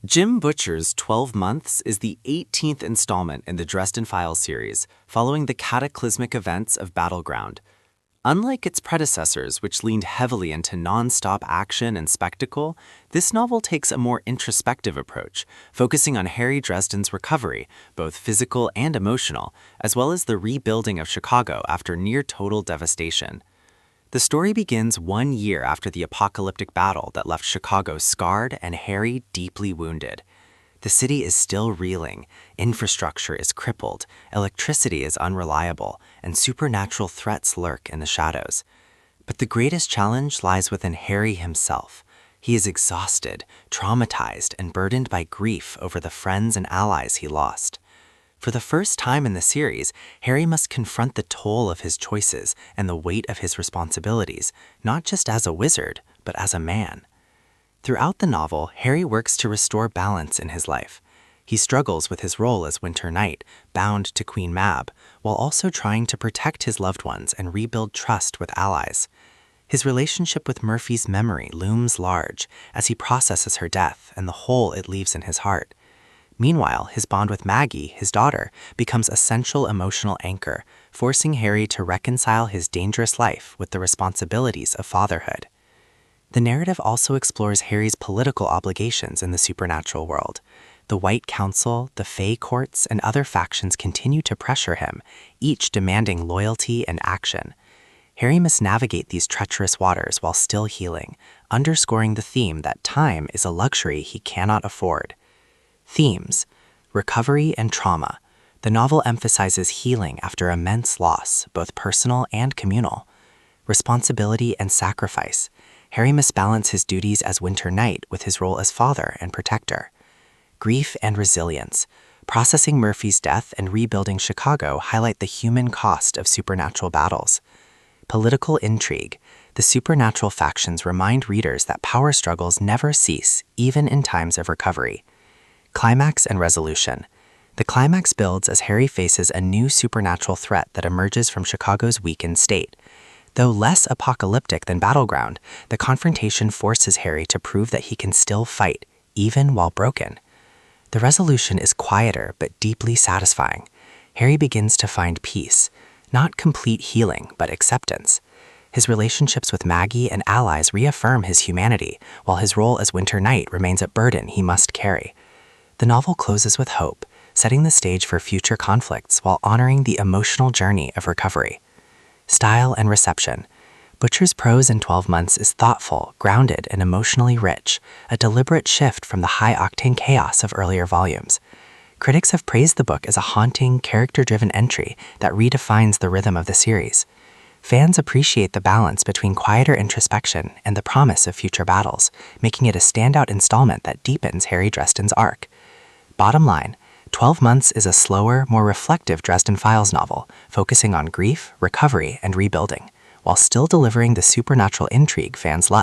Jim Butcher's 12 Months is the 18th installment in the Dresden Files series, following the cataclysmic events of Battleground. Unlike its predecessors, which leaned heavily into non-stop action and spectacle, this novel takes a more introspective approach, focusing on Harry Dresden's recovery, both physical and emotional, as well as the rebuilding of Chicago after near-total devastation. The story begins 1 year after the apocalyptic battle that left Chicago scarred and Harry deeply wounded. The city is still reeling, infrastructure is crippled, electricity is unreliable, and supernatural threats lurk in the shadows. But the greatest challenge lies within Harry himself. He is exhausted, traumatized, and burdened by grief over the friends and allies he lost. For the first time in the series, Harry must confront the toll of his choices and the weight of his responsibilities, not just as a wizard, but as a man. Throughout the novel, Harry works to restore balance in his life. He struggles with his role as Winter Knight, bound to Queen Mab, while also trying to protect his loved ones and rebuild trust with allies. His relationship with Murphy's memory looms large as he processes her death and the hole it leaves in his heart. Meanwhile, his bond with Maggie, his daughter, becomes a central emotional anchor, forcing Harry to reconcile his dangerous life with the responsibilities of fatherhood. The narrative also explores Harry's political obligations in the supernatural world. The White Council, the Fae Courts, and other factions continue to pressure him, each demanding loyalty and action. Harry must navigate these treacherous waters while still healing, underscoring the theme that time is a luxury he cannot afford. Themes: recovery and trauma. The novel emphasizes healing after immense loss, both personal and communal. Responsibility and sacrifice. Harry must balance his duties as Winter Knight with his role as father and protector. Grief and resilience. Processing Murphy's death and rebuilding Chicago highlight the human cost of supernatural battles. Political intrigue. The supernatural factions remind readers that power struggles never cease, even in times of recovery. Climax and resolution. The climax builds as Harry faces a new supernatural threat that emerges from Chicago's weakened state. Though less apocalyptic than Battleground, the confrontation forces Harry to prove that he can still fight, even while broken. The resolution is quieter but deeply satisfying. Harry begins to find peace, not complete healing, but acceptance. His relationships with Maggie and allies reaffirm his humanity, while his role as Winter Knight remains a burden he must carry. The novel closes with hope, setting the stage for future conflicts while honoring the emotional journey of recovery. Style and reception. Butcher's prose in 12 Months is thoughtful, grounded, and emotionally rich, a deliberate shift from the high-octane chaos of earlier volumes. Critics have praised the book as a haunting, character-driven entry that redefines the rhythm of the series. Fans appreciate the balance between quieter introspection and the promise of future battles, making it a standout installment that deepens Harry Dresden's arc. Bottom line, 12 Months is a slower, more reflective Dresden Files novel, focusing on grief, recovery, and rebuilding, while still delivering the supernatural intrigue fans love.